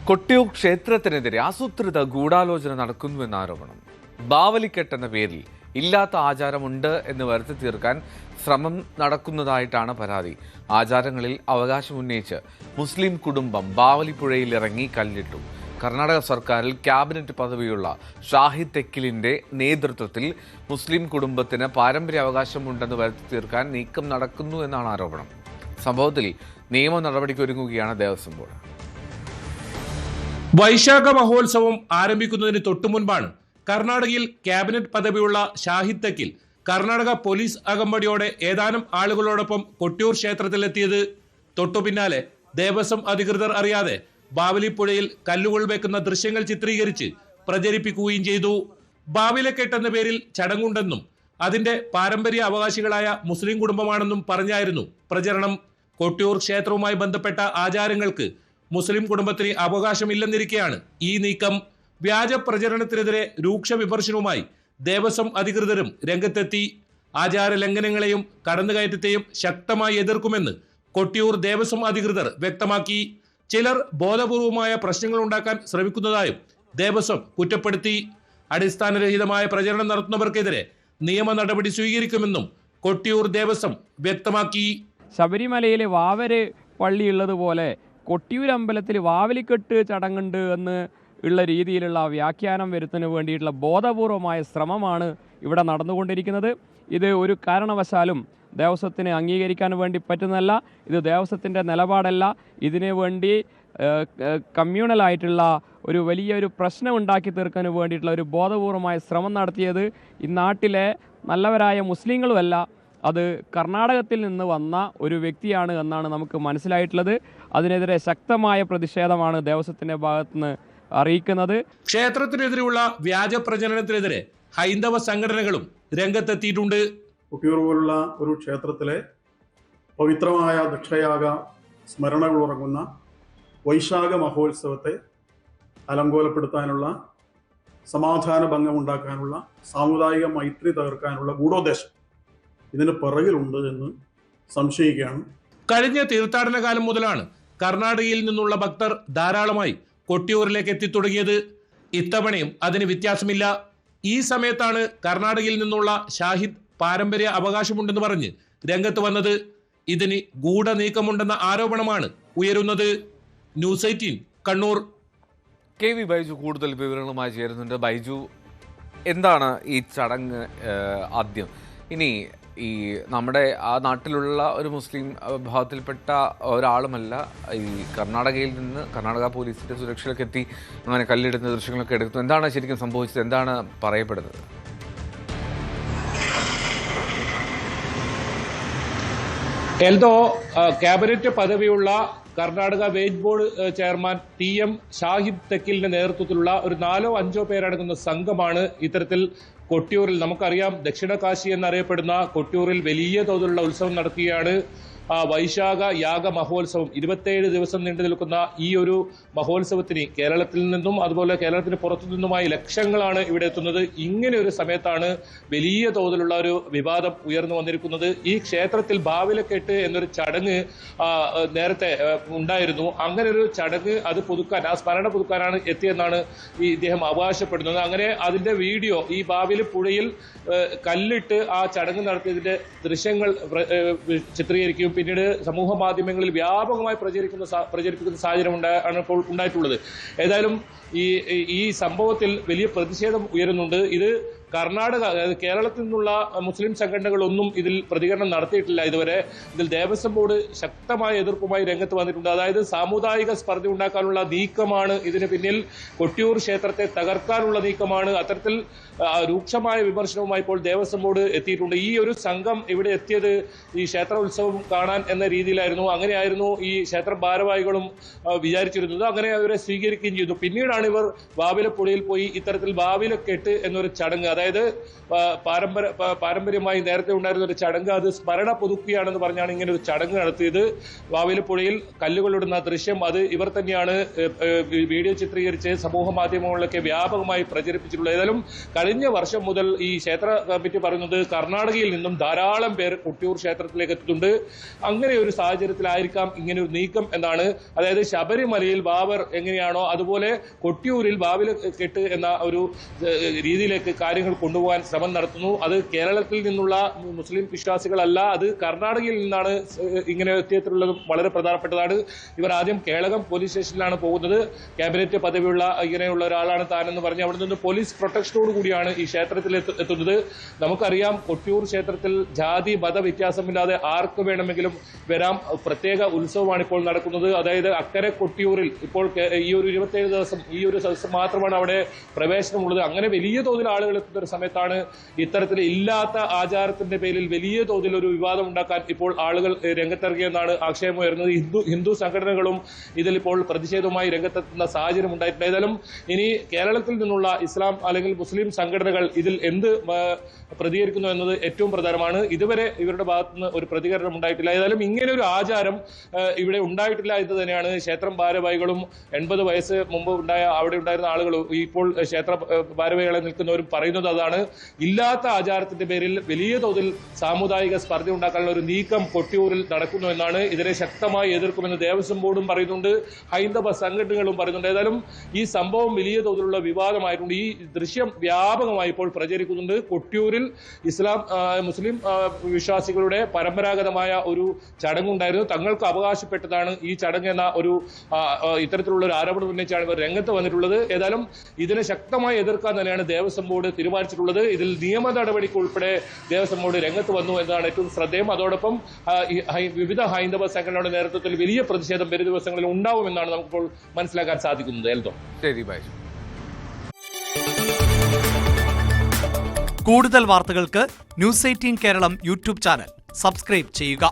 കൊട്ടിയൂർ ക്ഷേത്രത്തിനെതിരെ ആസൂത്രിത ഗൂഢാലോചന നടക്കുന്നുവെന്ന ആരോപണം. ബാവലിക്കെട്ട് എന്ന പേരിൽ ഇല്ലാത്ത ആചാരമുണ്ട് എന്ന് വരുത്തി തീർക്കാൻ ശ്രമം നടക്കുന്നതായിട്ടാണ് പരാതി. ആചാരങ്ങളിൽ അവകാശമുന്നയിച്ച് മുസ്ലിം കുടുംബം ബാവലിപ്പുഴയിൽ ഇറങ്ങി കല്ലിട്ടു. കർണാടക സർക്കാരിൽ ക്യാബിനറ്റ് പദവിയുള്ള ഷാഹിദ് തെക്കിലിന്റെ നേതൃത്വത്തിൽ മുസ്ലിം കുടുംബത്തിന് പാരമ്പര്യ അവകാശമുണ്ടെന്ന് വരുത്തി തീർക്കാൻ നീക്കം നടക്കുന്നു എന്നാണ് ആരോപണം. സംഭവത്തിൽ നിയമ നടപടിക്കൊരുങ്ങുകയാണ് ദേവസ്വം ബോർഡ്. വൈശാഖ മഹോത്സവം ആരംഭിക്കുന്നതിന് തൊട്ടു മുൻപാണ് കർണാടകയിൽ ക്യാബിനറ്റ് പദവിയുള്ള ഷാഹിദ് തെക്കിൽ കർണാടക പോലീസ് അകമ്പടിയോടെ ഏതാനും ആളുകളോടൊപ്പം കൊട്ടിയൂർ ക്ഷേത്രത്തിലെത്തിയത്. തൊട്ടു പിന്നാലെ ദേവസ്വം അധികൃതർ അറിയാതെ ബാവലിപ്പുഴയിൽ കല്ലുകൾ വെക്കുന്ന ദൃശ്യങ്ങൾ ചിത്രീകരിച്ച് പ്രചരിപ്പിക്കുകയും ചെയ്തു. ബാവലിക്കെട്ട് എന്ന പേരിൽ ചടങ്ങുണ്ടെന്നും അതിന്റെ പാരമ്പര്യ അവകാശികളായ മുസ്ലിം കുടുംബമാണെന്നും പറഞ്ഞായിരുന്നു പ്രചരണം. കൊട്ടിയൂർ ക്ഷേത്രവുമായി ബന്ധപ്പെട്ട ആചാരങ്ങൾക്ക് മുസ്ലിം കുടുംബത്തിന് അവകാശമില്ലെന്നിരിക്കെയാണ് ഈ നീക്കം. വ്യാജ പ്രചരണത്തിനെതിരെ രൂക്ഷ വിമർശനവുമായി ദേവസ്വം അധികൃതരും രംഗത്തെത്തി. ആചാര ലംഘനങ്ങളെയും കടന്നുകയറ്റത്തെയും ശക്തമായി എതിർക്കുമെന്ന് കൊട്ടിയൂർ ദേവസ്വം അധികൃതർ വ്യക്തമാക്കി. ചിലർ ബോധപൂർവമായ പ്രശ്നങ്ങൾ ഉണ്ടാക്കാൻ ശ്രമിക്കുന്നതായും ദേവസ്വം കുറ്റപ്പെടുത്തി. അടിസ്ഥാനരഹിതമായ പ്രചരണം നടത്തുന്നവർക്കെതിരെ നിയമ നടപടി സ്വീകരിക്കുമെന്നും കൊട്ടിയൂർ ദേവസ്വം വ്യക്തമാക്കി. ശബരിമലയിൽ വാവര് പള്ളിയുള്ളതുപോലെ കൊട്ടിയൂർ അമ്പലത്തിൽ വാവലിക്കെട്ട് ചടങ്ങുണ്ട് എന്ന് ഉള്ള രീതിയിലുള്ള വ്യാഖ്യാനം വരുത്തുന്നതിന് വേണ്ടിയിട്ടുള്ള ബോധപൂർവമായ ശ്രമമാണ് ഇവിടെ നടന്നുകൊണ്ടിരിക്കുന്നത്. ഇത് ഒരു കാരണവശാലും ദേവസ്വത്തിന് അംഗീകരിക്കാൻ വേണ്ടി പറ്റുന്നതല്ല. ഇത് ദേവസ്വത്തിൻ്റെ നിലപാടല്ല. ഇതിനു വേണ്ടി കമ്മ്യൂണലായിട്ടുള്ള ഒരു വലിയൊരു പ്രശ്നം ഉണ്ടാക്കി തീർക്കാൻ വേണ്ടിയിട്ടുള്ള ഒരു ബോധപൂർവമായ ശ്രമം നടത്തിയത് ഈ നാട്ടിലെ നല്ലവരായ മുസ്ലിങ്ങളുമല്ല, അത് കർണാടകത്തിൽ നിന്ന് വന്ന ഒരു വ്യക്തിയാണ് എന്നാണ് നമുക്ക് മനസ്സിലായിട്ടുള്ളത്. അതിനെതിരെ ശക്തമായ പ്രതിഷേധമാണ് ദേവസ്വത്തിൻ്റെ ഭാഗത്തുനിന്ന് അറിയിക്കുന്നത്. ക്ഷേത്രത്തിനെതിരെയുള്ള വ്യാജ പ്രചരണത്തിനെതിരെ ഹൈന്ദവ സംഘടനകളും രംഗത്തെത്തിയിട്ടുണ്ട്. കൊട്ടിയൂർ പോലുള്ള ഒരു ക്ഷേത്രത്തിലെ പവിത്രമായ ദക്ഷയാഗ സ്മരണകൾ ഉറങ്ങുന്ന വൈശാഖ മഹോത്സവത്തെ അലങ്കോലപ്പെടുത്താനുള്ള, സമാധാന ഭംഗമുണ്ടാക്കാനുള്ള, സാമുദായിക മൈത്രി തകർക്കാനുള്ള ഗൂഢോദ്ദേശം ഇതിന് പിറകിലുണ്ട് എന്ന് സംശയിക്കുകയാണ്. കഴിഞ്ഞ തീർത്ഥാടന കാലം മുതലാണ് കർണാടകയിൽ നിന്നുള്ള ഭക്തർ ധാരാളമായി കൊട്ടിയൂരിലേക്ക് എത്തിത്തുടങ്ങിയത്. ഇത്തവണയും അതിന് വ്യത്യാസമില്ല. ഈ സമയത്താണ് കർണാടകയിൽ നിന്നുള്ള ഷാഹിദ് പാരമ്പര്യ അവകാശമുണ്ടെന്ന് പറഞ്ഞ് രംഗത്ത് വന്നത്. ഇതിന് ഗൂഢനീക്കമുണ്ടെന്ന ആരോപണമാണ് ഉയരുന്നത്. ന്യൂസ് 18 കണ്ണൂർ. KV ബൈജു കൂടുതൽ വിവരങ്ങളുമായി ചേരുന്നുണ്ട്. ബൈജു, എന്താണ് ഈ ചടങ്ങ്? ആദ്യം ഇനി ഈ നമ്മുടെ ആ നാട്ടിലുള്ള ഒരു മുസ്ലിം വിഭാഗത്തിൽപ്പെട്ട ഒരാളുമല്ല ഈ കർണാടകയിൽ നിന്ന് കർണാടക പോലീസിൻ്റെ സുരക്ഷയിലേക്ക് എത്തി അങ്ങനെ കല്ലിടുന്ന ദൃശ്യങ്ങളൊക്കെ എടുത്തു. എന്താണ് ശരിക്കും സംഭവിച്ചത്? എന്താണ് പറയപ്പെടുന്നത്? എൽദോ ക്യാബിനറ്റ് പദവിയുള്ള Karnataka wage board chairman TM Shahid തെക്കിലിന്റെ നേതൃത്വത്തിലുള്ള ഒരു 4-5 പേരടങ്ങുന്ന സംഘമാണ് ഇത്തരത്തിൽ കൊട്ടിയൂരിൽ, നമുക്കറിയാം ദക്ഷിണ കാശി എന്നറിയപ്പെടുന്ന കൊട്ടിയൂരിൽ വലിയ തോതിലുള്ള ഉത്സവം നടക്കുകയാണ്. വൈശാഖ യാഗ മഹോത്സവം 27 ദിവസം നീണ്ടു നിൽക്കുന്ന ഈ ഒരു മഹോത്സവത്തിന് കേരളത്തിൽ നിന്നും അതുപോലെ കേരളത്തിന് പുറത്തു നിന്നുമായി ലക്ഷങ്ങളാണ് ഇവിടെ എത്തുന്നത്. ഇങ്ങനെ ഒരു സമയത്താണ് വലിയ തോതിലുള്ള ഒരു വിവാദം ഉയർന്നു വന്നിരിക്കുന്നത്. ഈ ക്ഷേത്രത്തിൽ ബാവലിക്കെട്ട് എന്നൊരു ചടങ്ങ് നേരത്തെ ഉണ്ടായിരുന്നു. അങ്ങനെ ഒരു ചടങ്ങ് അത് പുതുക്കാൻ, ആ സ്മരണ പുതുക്കാനാണ് എത്തിയെന്നാണ് ഇദ്ദേഹം അവകാശപ്പെടുന്നത്. അങ്ങനെ അതിന്റെ വീഡിയോ ഈ ബാവലിപ്പുഴയിൽ കല്ലിട്ട് ആ ചടങ്ങ് നടത്തിയതിന്റെ ദൃശ്യങ്ങൾ ചിത്രീകരിക്കും. പിന്നീട് സമൂഹ മാധ്യമങ്ങളിൽ വ്യാപകമായി പ്രചരിപ്പിക്കുന്ന സാഹചര്യം ആണ് ഇപ്പോൾ ഉണ്ടായിട്ടുള്ളത്. ഏതായാലും ഈ സംഭവത്തിൽ വലിയ പ്രതിഷേധം ഉയരുന്നുണ്ട്. ഇത് കർണാടക, അതായത് കേരളത്തിൽ നിന്നുള്ള മുസ്ലിം സംഘടനകളൊന്നും ഇതിൽ പ്രതികരണം നടത്തിയിട്ടില്ല ഇതുവരെ. ഇതിൽ ദേവസ്വം ബോർഡ് ശക്തമായ എതിർപ്പുമായി രംഗത്ത് വന്നിട്ടുണ്ട്. അതായത് സാമുദായിക സ്പർദ്ധ ഉണ്ടാക്കാനുള്ള നീക്കമാണ് ഇതിന് പിന്നിൽ, കൊട്ടിയൂർ ക്ഷേത്രത്തെ തകർക്കാനുള്ള നീക്കമാണ്. അത്തരത്തിൽ രൂക്ഷമായ വിമർശനവുമായി ഇപ്പോൾ ദേവസ്വം ബോർഡ് എത്തിയിട്ടുണ്ട്. ഈ ഒരു സംഘം ഇവിടെ എത്തിയത് ഈ ക്ഷേത്രോത്സവം കാണാൻ എന്ന രീതിയിലായിരുന്നു. അങ്ങനെയായിരുന്നു ഈ ക്ഷേത്ര ഭാരവാഹികളും വിചാരിച്ചിരുന്നത്. അങ്ങനെ അവരെ സ്വീകരിക്കുകയും ചെയ്തു. പിന്നീടാണ് ഇവർ ബാവലിപ്പുഴയിൽ പോയി ഇത്തരത്തിൽ ബാവലിക്കെട്ട് എന്നൊരു ചടങ്ങ്, അതായത് പാരമ്പര്യമായി നേരത്തെ ഉണ്ടായിരുന്ന ഒരു ചടങ്ങ് അത് സ്മരണ പുതുക്കുകയാണെന്ന് പറഞ്ഞാണ് ഇങ്ങനെ ഒരു ചടങ്ങ് നടത്തിയത്. വാവിലപ്പുഴയിൽ കല്ലുകളിടുന്ന ദൃശ്യം അത് ഇവർ തന്നെയാണ് വീഡിയോ ചിത്രീകരിച്ച് സമൂഹ മാധ്യമങ്ങളിലൊക്കെ വ്യാപകമായി പ്രചരിപ്പിച്ചിട്ടുള്ളത്. ഏതായാലും കഴിഞ്ഞ വർഷം മുതൽ ഈ ക്ഷേത്ര കമ്മിറ്റി പറയുന്നത് കർണാടകയിൽ നിന്നും ധാരാളം പേർ കൊട്ടിയൂർ ക്ഷേത്രത്തിലേക്ക് എത്തുന്നുണ്ട്. അങ്ങനെ ഒരു സാഹചര്യത്തിലായിരിക്കാം ഇങ്ങനെ ഒരു നീക്കം എന്നാണ്. അതായത് ശബരിമലയിൽ ബാബർ എങ്ങനെയാണോ അതുപോലെ കൊട്ടിയൂരിൽ ബാവില കെട്ട് എന്ന ഒരു രീതിയിലേക്ക് കാര്യങ്ങൾ കൊണ്ടുപോകാൻ ശ്രമം നടത്തുന്നു. അത് കേരളത്തിൽ നിന്നുള്ള മുസ്ലിം വിശ്വാസികളല്ല, അത് കർണാടകയിൽ നിന്നാണ് ഇങ്ങനെ എത്തിയിട്ടുള്ളത്. വളരെ പ്രധാനപ്പെട്ടതാണ്. ഇവർ ആദ്യം കേളകം പോലീസ് സ്റ്റേഷനിലാണ് പോകുന്നത്. ക്യാബിനറ്റ് പദവിയുള്ള ഇങ്ങനെയുള്ള ഒരാളാണ് താനെന്ന് പറഞ്ഞ് അവിടെ നിന്ന് പോലീസ് പ്രൊട്ടക്ഷനോട് കൂടിയാണ് ഈ ക്ഷേത്രത്തിൽ എത്തുന്നത്. നമുക്കറിയാം കൊട്ടിയൂർ ക്ഷേത്രത്തിൽ ജാതി മത വ്യത്യാസമില്ലാതെ ആർക്ക് വേണമെങ്കിലും വരാം. പ്രത്യേക ഉത്സവമാണ് ഇപ്പോൾ നടക്കുന്നത്. അതായത് അക്കരെ കൊട്ടിയൂരിൽ ഇപ്പോൾ ഈ ഒരു 27 ദിവസം ഈ ഒരു ദിവസം മാത്രമാണ് അവിടെ പ്രവേശനമുള്ളത്. അങ്ങനെ വലിയ തോതിൽ ആളുകൾ എത്തുന്ന ഒരു സമയത്താണ് ഇത്തരത്തിൽ ഇല്ലാത്ത ആചാരത്തിന്റെ പേരിൽ വലിയ തോതിൽ ഒരു വിവാദം ഉണ്ടാക്കാൻ ഇപ്പോൾ ആളുകൾ രംഗത്തിറങ്ങിയെന്നാണ് ആക്ഷേപം ഉയർന്നത്. ഹിന്ദു സംഘടനകളും ഇതിൽ ഇപ്പോൾ പ്രതിഷേധവുമായി രംഗത്തെത്തുന്ന സാഹചര്യം ഉണ്ടായിട്ടുണ്ട്. ഏതായാലും ഇനി കേരളത്തിൽ നിന്നുള്ള ഇസ്ലാം അല്ലെങ്കിൽ മുസ്ലിം സംഘടനകൾ ഇതിൽ എന്ത് പ്രതികരിക്കുന്നു എന്നത് ഏറ്റവും പ്രധാനമാണ്. ഇതുവരെ ഇവരുടെ ഭാഗത്തുനിന്ന് ഒരു പ്രതികരണം ഉണ്ടായിട്ടില്ല. ഏതായാലും ഇങ്ങനെ ഒരു ആചാരം ഇവിടെ ഉണ്ടായിട്ടില്ല എന്ന് തന്നെയാണ് ക്ഷേത്രം ഭാരവാഹികളും 80 വയസ്സ് മുമ്പ് അവിടെ ഉണ്ടായിരുന്ന ആളുകളും ഇപ്പോൾ ക്ഷേത്ര ഭാരവാഹികളെ നിൽക്കുന്നവരും പറയുന്നത് അതാണ്. ഇല്ലാത്ത ആചാരത്തിന്റെ പേരിൽ വലിയ തോതിൽ സാമുദായിക സ്പർദ്ധ ഉണ്ടാക്കാനുള്ള ഒരു നീക്കം കൊട്ടിയൂരിൽ നടക്കുന്നു എന്നാണ്. ഇതിനെ ശക്തമായി എതിർക്കുമെന്ന് ദേവസ്വം ബോർഡും പറയുന്നുണ്ട്, ഹൈന്ദവ സംഘടനകളും പറയുന്നുണ്ട്. ഏതായാലും ഈ സംഭവം വലിയ തോതിലുള്ള വിവാദമായിട്ടുണ്ട്. ഈ ദൃശ്യം വ്യാപകമായി ഇപ്പോൾ പ്രചരിക്കുന്നുണ്ട്. കൊട്ടിയൂരിൽ മുസ്ലിം വിശ്വാസികളുടെ പരമ്പരാഗതമായ ഒരു ചടങ്ങുണ്ടായിരുന്നു. തങ്ങൾക്ക് അവകാശപ്പെട്ടതാണ് ഈ ചടങ്ങ് എന്ന ഒരു ഇത്തരത്തിലുള്ള ഒരു ആരോപണം ഉന്നയിച്ചാണ് ഇവർ രംഗത്ത് വന്നിട്ടുള്ളത്. ഏതായാലും ഇതിനെ ശക്തമായി എതിർക്കാൻ തന്നെയാണ് ദേവസ്വം ബോർഡ് തീരുമാനിച്ചിട്ടുള്ളത്. ഇതിൽ നിയമ നടപടിക്ക് ഉൾപ്പെടെ ദേവസ്വം ബോർഡ് രംഗത്ത് വന്നു എന്നതാണ് ഏറ്റവും ശ്രദ്ധേയം. അതോടൊപ്പം വിവിധ ഹൈന്ദവ സംഘടനകളുടെ നേതൃത്വത്തിൽ വലിയ പ്രതിഷേധം വരും ദിവസങ്ങളിൽ ഉണ്ടാവുമെന്നാണ് നമുക്കിപ്പോൾ മനസ്സിലാക്കാൻ സാധിക്കുന്നത്. എൽദോ, ശരി ബൈ. കൂടുതൽ വാർത്തകൾക്ക് News 18 Keralam YouTube channel subscribe ചെയ്യുക.